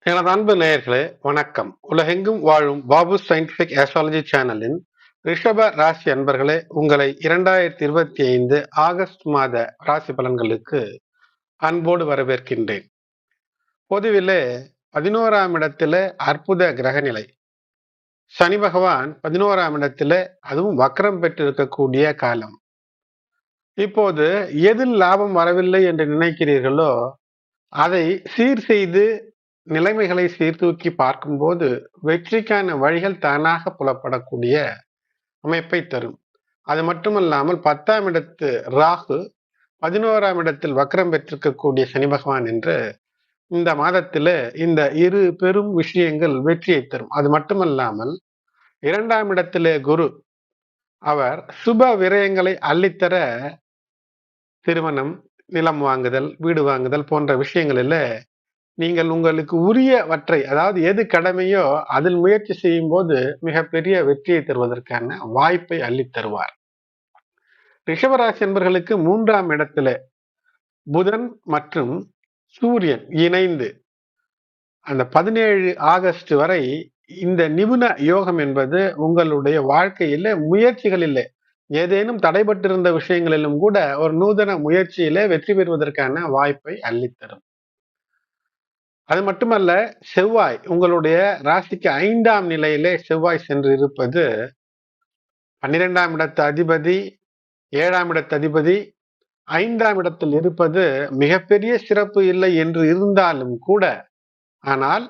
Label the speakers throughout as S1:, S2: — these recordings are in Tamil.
S1: எனது அன்பு நேயர்களே வணக்கம். உலகெங்கும் வாழும் பாபு சயின்டிபிக் ஆஸ்ட்ராலஜி சேனலின் ரிஷப ராசி அன்பர்களே, உங்களை 2025 ஆகஸ்ட் மாத ராசி பலன்களுக்கு அன்போடு வரவேற்கின்றேன். பொதுவிலே 11ஆம் இடத்திலே அற்புத கிரகநிலை சனி பகவான் 11ஆம் இடத்திலே, அதுவும் வக்ரம் பெற்றிருக்கக்கூடிய காலம். இப்போது எதில் லாபம் வரவில்லை என்று நினைக்கிறீர்களோ அதை சீர் செய்து நிலைமைகளை சீர்தூக்கி பார்க்கும்போது வெற்றிக்கான வழிகள் தானாக புலப்படக்கூடிய அமைப்பை தரும். அது மட்டுமல்லாமல் 10ஆம் இடத்து ராகு 11ஆம் இடத்தில் வக்ரம் பெற்றிருக்கக்கூடிய சனி பகவான் என்று இந்த மாதத்தில் இந்த இரு பெரும் விஷயங்கள் வெற்றியை தரும். அது மட்டுமல்லாமல் 2ஆம் இடத்திலே குரு, அவர் சுப விரயங்களை அள்ளித்தர திருமணம், நிலம் வாங்குதல், வீடு வாங்குதல் போன்ற விஷயங்களில் நீங்கள் உங்களுக்கு உரியவற்றை, அதாவது எது கடமையோ அதில் முயற்சி செய்யும் போது மிகப்பெரிய வெற்றியை தருவதற்கான வாய்ப்பை அள்ளித் தருவார். ரிஷபராசி என்பவர்களுக்கு 3ஆம் இடத்துல புதன் மற்றும் சூரியன் இணைந்து அந்த 17 ஆகஸ்ட் வரை இந்த நிபுண யோகம் என்பது உங்களுடைய வாழ்க்கையில முயற்சிகளிலே ஏதேனும் தடைபட்டிருந்த விஷயங்களிலும் கூட ஒரு நூதன முயற்சியிலே வெற்றி பெறுவதற்கான வாய்ப்பை அள்ளித்தரும். அது மட்டுமல்ல, செவ்வாய் உங்களுடைய ராசிக்கு 5ஆம் நிலையிலே செவ்வாய் சென்று இருப்பது 12ஆம் இடத்து அதிபதி, 7ஆம் இடத்து அதிபதி 5ஆம் இடத்தில் இருப்பது மிகப்பெரிய சிறப்பு இல்லை என்று இருந்தாலும் கூட, ஆனால்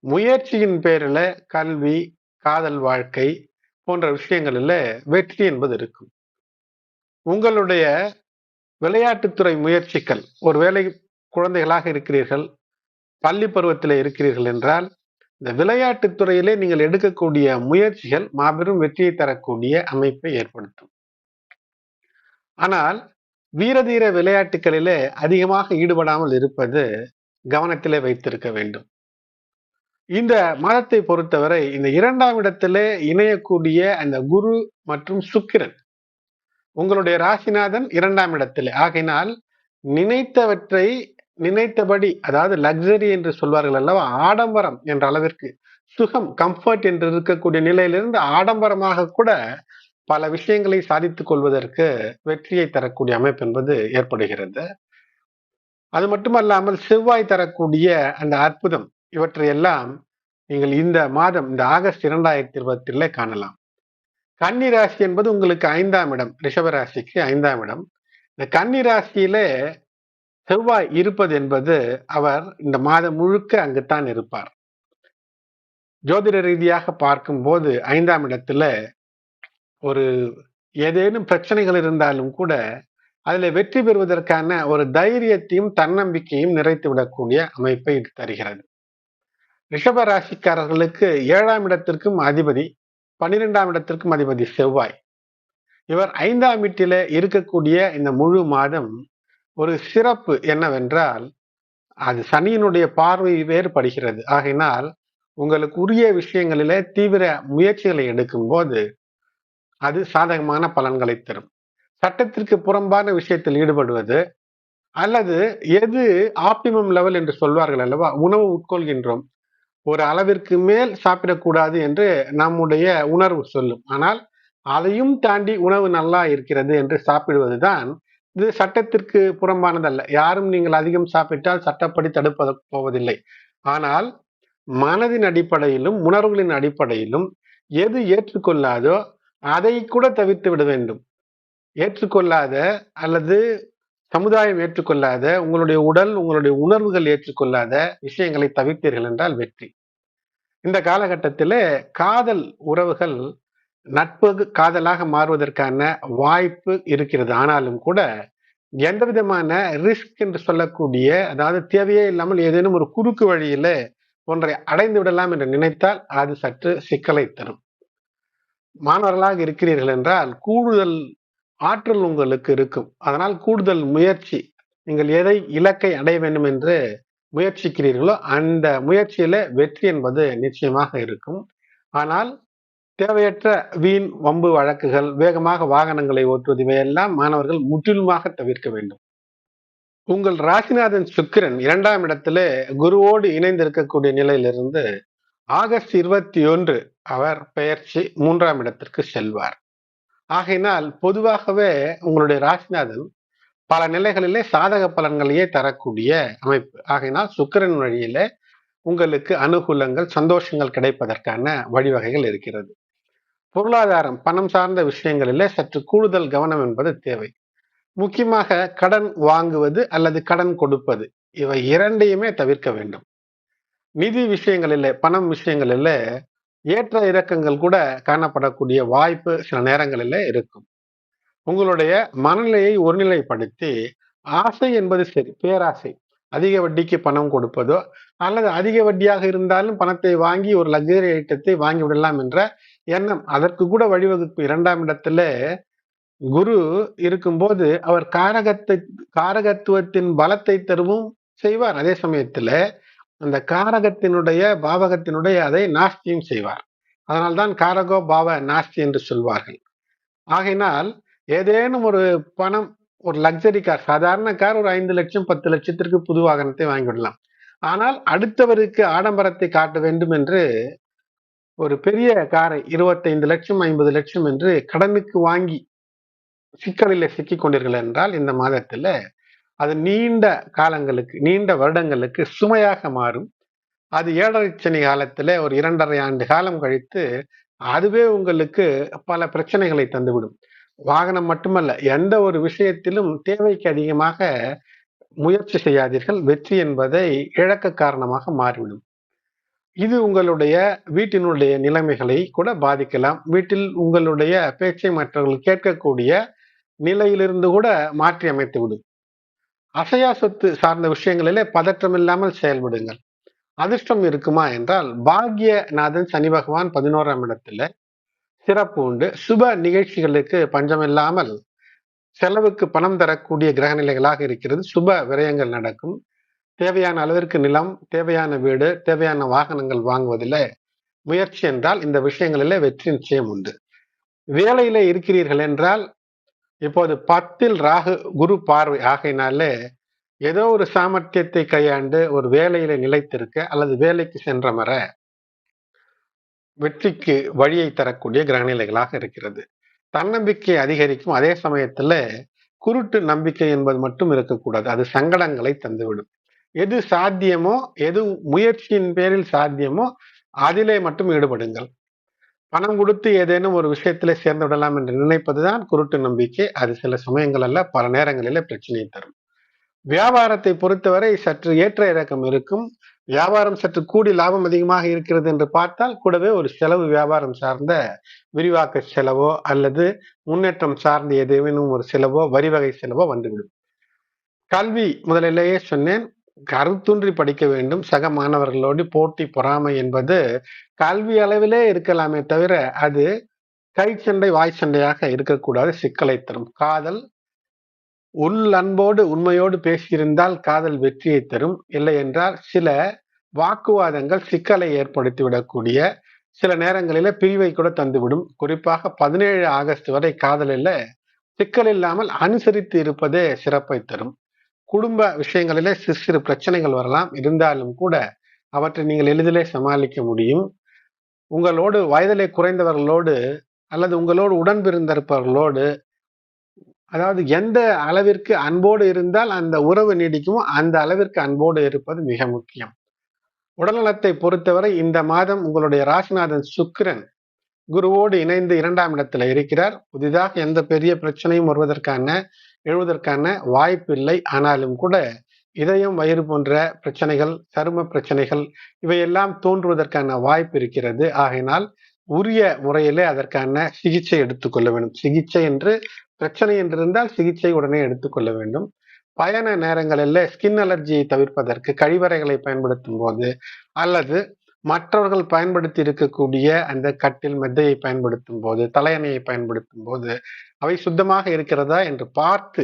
S1: முயற்சியின் பேரில் கல்வி, காதல் வாழ்க்கை போன்ற விஷயங்களில் வெற்றி என்பது இருக்கும். உங்களுடைய விளையாட்டுத்துறை முயற்சிகள், ஒருவேளை குழந்தைகளாக இருக்கிறீர்கள், பள்ளி பருவத்தில் இருக்கிறீர்கள் என்றால் இந்த விளையாட்டுத் துறையிலே நீங்கள் எடுக்கக்கூடிய முயற்சிகள் மாபெரும் வெற்றியை தரக்கூடிய அமைப்பை ஏற்படுத்தும். ஆனால் வீரதீர விளையாட்டுகளிலே அதிகமாக ஈடுபடாமல் இருப்பது கவனத்திலே வைத்திருக்க வேண்டும். இந்த மாதத்தை பொறுத்தவரை இந்த 2ஆம் இடத்திலே இணையக்கூடிய அந்த குரு மற்றும் சுக்கிரன் உங்களுடைய ராசிநாதன் 2ஆம் இடத்திலே, ஆகையினால் நினைத்தவற்றை நினைத்தபடி, அதாவது லக்ஸரி என்று சொல்வார்கள் அல்லவா, ஆடம்பரம் என்ற அளவிற்கு சுகம், கம்ஃபர்ட் என்று இருக்கக்கூடிய நிலையிலிருந்து ஆடம்பரமாக கூட பல விஷயங்களை சாதித்துக் கொள்வதற்கு வெற்றியை தரக்கூடிய அமைப்பு என்பது ஏற்படுகிறது. அது மட்டுமல்லாமல் செவ்வாய் தரக்கூடிய அந்த அற்புதம், இவற்றையெல்லாம் நீங்கள் இந்த மாதம், இந்த ஆகஸ்ட் 2020 காணலாம். கன்னி ராசி என்பது உங்களுக்கு 5ஆம் இடம், ரிஷபராசிக்கு 5ஆம் இடம். இந்த கன்னி ராசியிலே செவ்வாய் இருப்பது என்பது அவர் இந்த மாதம் முழுக்க அங்குத்தான் இருப்பார். ஜோதிட ரீதியாக பார்க்கும்போது 5ஆம் இடத்துல ஒரு ஏதேனும் பிரச்சனைகள் இருந்தாலும் கூட அதுல வெற்றி பெறுவதற்கான ஒரு தைரியத்தையும் தன்னம்பிக்கையும் நிறைத்து விடக்கூடிய அமைப்பை இது தருகிறது. ரிஷப ராசிக்காரர்களுக்கு 7ஆம் இடத்திற்கும் அதிபதி, 12ஆம் இடத்திற்கும் அதிபதி செவ்வாய். இவர் 5ஆம் வீட்டில இருக்கக்கூடிய இந்த முழு மாதம் ஒரு சிறப்பு என்னவென்றால், அது சனியினுடைய பார்வை வேறுபடுகிறது. ஆகையினால் உங்களுக்கு உரிய விஷயங்களிலே தீவிர முயற்சிகளை எடுக்கும் போது அது சாதகமான பலன்களை தரும். சட்டத்திற்கு புறம்பான விஷயத்தில் ஈடுபடுவது, அல்லது எது ஆப்டிமம் லெவல் என்று சொல்வார்கள் அல்லவா, உணவு உட்கொள்கின்றோம், ஒரு அளவிற்கு மேல் சாப்பிடக்கூடாது என்று நம்முடைய உணர்வு சொல்லும். ஆனால் அதையும் தாண்டி உணவு நல்லா இருக்கிறது என்று சாப்பிடுவதுதான் இது சட்டத்திற்கு புறம்பானதல்ல. யாரும் நீங்கள் அதிகம் சாப்பிட்டால் சட்டப்படி தடுப்ப போவதில்லை. ஆனால் மனதின் அடிப்படையிலும் உணர்வுகளின் அடிப்படையிலும் எது ஏற்றுக்கொள்ளாதோ அதை கூட தவிர்த்து விட வேண்டும். ஏற்றுக்கொள்ளாத அல்லது சமுதாயம் ஏற்றுக்கொள்ளாத, உங்களுடைய உடல், உங்களுடைய உணர்வுகள் ஏற்றுக்கொள்ளாத விஷயங்களை தவிர்த்தீர்கள் என்றால் வெற்றி. இந்த காலகட்டத்தில் காதல் உறவுகள் நட்பு காதலாக மாறுவதற்கான வாய்ப்பு இருக்கிறது. ஆனாலும் கூட எந்த விதமான ரிஸ்க் என்று சொல்லக்கூடிய, அதாவது தேவையே இல்லாமல் ஏதேனும் ஒரு குறுக்கு வழியில ஒன்றை அடைந்து விடலாம் என்று நினைத்தால் அது சற்று சிக்கலை தரும். மாணவர்களாக இருக்கிறீர்கள் என்றால் கூடுதல் ஆற்றல் உங்களுக்கு இருக்கும். அதனால் கூடுதல் முயற்சி, நீங்கள் எதை இலக்கை அடைய வேண்டும் என்று முயற்சிக்கிறீர்களோ அந்த முயற்சியில வெற்றி என்பது நிச்சயமாக இருக்கும். ஆனால் தேவையற்ற வீண் வம்பு வழக்குகள், வேகமாக வாகனங்களை ஓட்டுவது, இவையெல்லாம் மாணவர்கள் முற்றிலுமாக தவிர்க்க வேண்டும். உங்கள் ராசிநாதன் சுக்கிரன் 2ஆம் இடத்திலே குருவோடு இணைந்திருக்கக்கூடிய நிலையிலிருந்து ஆகஸ்ட் 21 அவர் பெயர்ச்சி 3ஆம் இடத்திற்கு செல்வார். ஆகையினால் பொதுவாகவே உங்களுடைய ராசிநாதன் பல நிலைகளிலே சாதக பலன்களையே தரக்கூடிய அமைப்பு. ஆகையினால் சுக்கிரன் வழியிலே உங்களுக்கு அனுகூலங்கள், சந்தோஷங்கள் கிடைப்பதற்கான வழிவகைகள் இருக்கிறது. பொருளாதாரம், பணம் சார்ந்த விஷயங்களிலே சற்று கூடுதல் கவனம் என்பது தேவை. முக்கியமாக கடன் வாங்குவது அல்லது கடன் கொடுப்பது, இவை இரண்டையுமே தவிர்க்க வேண்டும். நிதி விஷயங்களிலே, பணம் விஷயங்களிலே ஏற்ற இறக்கங்கள் கூட காணப்படக்கூடிய வாய்ப்பு சில நேரங்களிலே இருக்கும். உங்களுடைய மனநிலையை ஒருநிலைப்படுத்தி, ஆசை என்பது சரி, பேராசை, அதிக வட்டிக்கு பணம் கொடுப்பதோ அல்லது அதிக வட்டியாக இருந்தாலும் பணத்தை வாங்கி ஒரு லக்ஸரி ஐட்டத்தை வாங்கி விடலாம் என்ற எண்ணம், அதற்கு கூட வழிவகுக்கும். 2ஆம் இடத்துல குரு இருக்கும்போது அவர் காரகத்துவத்தின் பலத்தை தருவும் செய்வார். அதே சமயத்துல அந்த காரகத்தினுடைய பாவகத்தினுடைய அதை நாஸ்தியும் செய்வார். அதனால்தான் காரகோ பாவ நாஸ்தி என்று சொல்வார்கள். ஆகையினால் ஏதேனும் ஒரு பணம், ஒரு லக்ஸரி கார், சாதாரண கார் ஒரு 5 லட்சம் 10 லட்சத்திற்கு புது வாகனத்தை வாங்கிவிடலாம். ஆனால் அடுத்தவருக்கு ஆடம்பரத்தை காட்ட வேண்டும் என்று ஒரு பெரிய காரை 25 லட்சம் 50 லட்சம் என்று கடனுக்கு வாங்கி சிக்கலில் சிக்கிக் கொண்டீர்கள் என்றால் இந்த மாதத்துல அது நீண்ட காலங்களுக்கு, நீண்ட வருடங்களுக்கு சுமையாக மாறும். அது 7.5 சனி காலத்துல ஒரு 2.5 ஆண்டு காலம் கழித்து அதுவே உங்களுக்கு பல பிரச்சனைகளை தந்துவிடும். வாகனம் மட்டுமல்ல, எந்த ஒரு விஷயத்திலும் தேவைக்கு அதிகமாக முயற்சி செய்யாதீர்கள். வெற்றி என்பதை இழக்க காரணமாக மாறிவிடும். இது உங்களுடைய வீட்டினுடைய நிலைமைகளை கூட பாதிக்கலாம். வீட்டில் உங்களுடைய பேச்சை மற்றவர்கள் கேட்கக்கூடிய நிலையிலிருந்து கூட மாற்றி அமைத்து விடும். அசையா சொத்து சார்ந்த விஷயங்களிலே பதற்றம் இல்லாமல் செயல்படுங்கள். அதிர்ஷ்டம் இருக்குமா என்றால், பாக்யநாதன் சனி பகவான் 11ஆம் இடத்துல சிறப்பு உண்டு. சுப நிகழ்ச்சிகளுக்கு பஞ்சமில்லாமல் செலவுக்கு பணம் தரக்கூடிய கிரக நிலைகளாக இருக்கிறது. சுப விரயங்கள் நடக்கும். தேவையான அளவிற்கு நிலம், தேவையான வீடு, தேவையான வாகனங்கள் வாங்குவதில் முயற்சி என்றால் இந்த விஷயங்களிலே வெற்றி நிச்சயம் உண்டு. வேலையில இருக்கிறீர்கள் என்றால், இப்போது 10ல் ராகு குரு பார்வை ஆகையினாலே ஏதோ ஒரு சாமர்த்தியத்தை கையாண்டு ஒரு வேலையில நிலைத்திருக்க அல்லது வேலைக்கு சென்றமர வெற்றிக்கு வழியை தரக்கூடிய கிரகநிலைகளாக இருக்கிறது. தன்னம்பிக்கை அதிகரிக்கும். அதே சமயத்துல குருட்டு நம்பிக்கை என்பது மட்டும் இருக்கக்கூடாது. அது சங்கடங்களை தந்துவிடும். எது சாத்தியமோ, எது முயற்சியின் பேரில் சாத்தியமோ அதிலே மட்டும் ஈடுபடுங்கள். பணம் கொடுத்து ஏதேனும் ஒரு விஷயத்திலே சேர்ந்து விடலாம் என்று நினைப்பதுதான் குருட்டு நம்பிக்கை. அது சில சமயங்கள் அல்ல, பல நேரங்களிலே பிரச்சனையை தரும். வியாபாரத்தை பொறுத்தவரை சற்று ஏற்ற இறக்கம் இருக்கும். வியாபாரம் சற்று கூடி லாபம் அதிகமாக இருக்கிறது என்று பார்த்தால் கூடவே ஒரு செலவு, வியாபாரம் சார்ந்த விரிவாக்க செலவோ அல்லது முன்னேற்றம் சார்ந்த ஏதேனும் ஒரு செலவோ, வரிவகை செலவோ வந்துவிடும். கல்வி, முதலிலேயே சொன்னேன், கருத்துன்றி படிக்க வேண்டும். சக மாணவர்களோடு போட்டி பொறாமை என்பது கல்வி அளவிலே இருக்கலாமே தவிர அது கை சண்டை வாய் சண்டையாக இருக்கக்கூடாது, சிக்கலை தரும். காதல் உள் அன்போடு உண்மையோடு பேசியிருந்தால் காதல் வெற்றியை தரும். இல்லை என்றால் சில வாக்குவாதங்கள் சிக்கலை ஏற்படுத்திவிடக்கூடிய, சில நேரங்களில பிரிவை கூட தந்துவிடும். குறிப்பாக 17 ஆகஸ்ட் வரை காதலில் சிக்கல் இல்லாமல் அனுசரித்து இருப்பதே சிறப்பை தரும். குடும்ப விஷயங்களிலே சிறு சிறு பிரச்சனைகள் வரலாம். இருந்தாலும் கூட அவற்றை நீங்கள் எளிதிலே சமாளிக்க முடியும். உங்களோடு வயதிலே குறைந்தவர்களோடு அல்லது உங்களோடு உடன் பிறந்திருப்பவர்களோடு, அதாவது எந்த அளவிற்கு அன்போடு இருந்தால் அந்த உறவு நீடிக்குமோ அந்த அளவிற்கு அன்போடு இருப்பது மிக முக்கியம். உடல்நலத்தை பொறுத்தவரை இந்த மாதம் உங்களுடைய ராசிநாதன் சுக்கிரன் குருவோடு இணைந்து 2ஆம் இடத்துல இருக்கிறார். புதிதாக எந்த பெரிய பிரச்சனையும் எழுவதற்கான வாய்ப்பில்லை. ஆனாலும் கூட இதயம், வயிறு போன்ற பிரச்சனைகள், சரும பிரச்சனைகள் இவையெல்லாம் தோன்றுவதற்கான வாய்ப்பு இருக்கிறது. ஆகையினால் உரிய முறையிலே அதற்கான சிகிச்சை எடுத்துக்கொள்ள வேண்டும். சிகிச்சை என்று பிரச்சனை என்று இருந்தால் சிகிச்சை உடனே எடுத்துக்கொள்ள வேண்டும். பயண நேரங்களில் ஸ்கின் அலர்ஜியை தவிர்ப்பதற்கு கழிவறைகளை பயன்படுத்தும் போது அல்லது மற்றவர்கள் பயன்படுத்தி இருக்கக்கூடிய அந்த கட்டில் மெத்தையை பயன்படுத்தும் போது, தலையணையை பயன்படுத்தும் போது அவை சுத்தமாக இருக்கிறதா என்று பார்த்து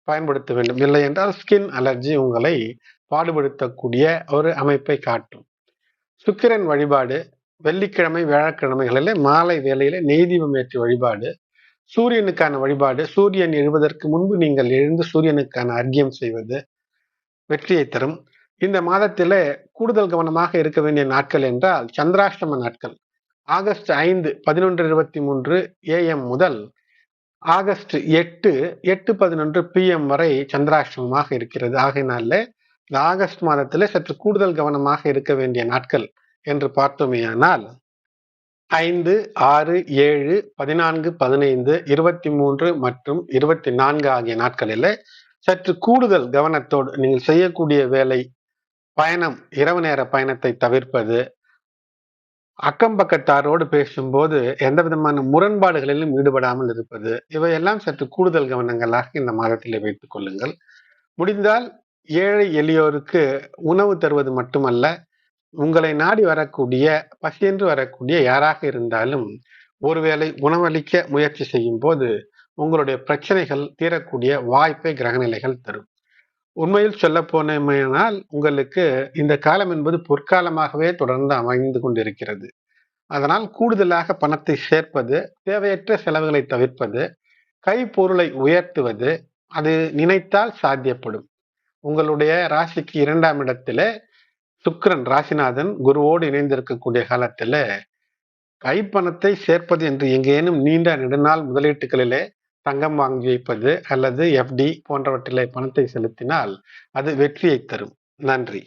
S1: பயன்படுத்த வேண்டும். இல்லை என்றால் ஸ்கின் அலர்ஜி உங்களை பாடுபடுத்தக்கூடிய ஒரு அமைப்பை காட்டும். சுக்கிரன் வழிபாடு வெள்ளிக்கிழமை, வியாழக்கிழமைகளிலே மாலை வேளையிலே நெய் தீபம் ஏற்றி வழிபாடு, சூரியனுக்கான வழிபாடு, சூரியன் எழுவதற்கு முன்பு நீங்கள் எழுந்து சூரியனுக்கான அர்க்கியம் செய்வது, வெற்றியை தரும். இந்த மாதத்திலே கூடுதல் கவனமாக இருக்க வேண்டிய நாட்கள் என்றால் சந்திராஷ்டம நாட்கள். ஆகஸ்ட் 5 11:23 AM முதல் ஆகஸ்ட் 8 8:11 PM வரை சந்திராஷ்டமமாக இருக்கிறது. ஆகையினால இந்த ஆகஸ்ட் மாதத்திலே சற்று கூடுதல் கவனமாக இருக்க வேண்டிய நாட்கள் என்று பார்த்தோமேயானால் 5, 6, 7, 14, 15, 23 மற்றும் 24 ஆகிய நாட்களிலே சற்று கூடுதல் கவனத்தோடு நீங்கள் செய்யக்கூடிய வேலை, பயணம், இரவு நேர பயணத்தை தவிர்ப்பது, அக்கம் பக்கத்தாரோடு பேசும்போது எந்த விதமான முரண்பாடுகளிலும் ஈடுபடாமல் இருப்பது, இவையெல்லாம் சற்று கூடுதல் கவனங்களாக இந்த மாதத்திலே வைத்துக் கொள்ளுங்கள். முடிந்தால் ஏழை எளியோருக்கு உணவு தருவது மட்டுமல்ல, உங்களை நாடி வரக்கூடிய பசியென்று வரக்கூடிய யாராக இருந்தாலும் ஒருவேளை உணவளிக்க முயற்சி செய்யும் போது உங்களுடைய பிரச்சனைகள் தீரக்கூடிய வாய்ப்பை கிரகநிலைகள் தரும். உண்மையில் சொல்ல போனேனால் உங்களுக்கு இந்த காலம் என்பது பொற்காலமாகவே தொடர்ந்து அமைந்து கொண்டிருக்கிறது. அதனால் கூடுதலாக பணத்தை சேர்ப்பது, தேவையற்ற செலவுகளை தவிர்ப்பது, கைப்பொருளை உயர்த்துவது, அது நினைத்தால் சாத்தியப்படும். உங்களுடைய ராசிக்கு 2ஆம் இடத்திலே சுக்கிரன் ராசிநாதன் குருவோடு இணைந்திருக்கக்கூடிய காலத்துல கைப்பணத்தை சேர்ப்பது என்று எங்கேனும் நீண்ட நெடுநாள் முதலீட்டுகளிலே தங்கம் வாங்கி வைப்பது அல்லது FD போன்றவற்றிலே பணத்தை செலுத்தினால் அது வெற்றியை தரும். நன்றி.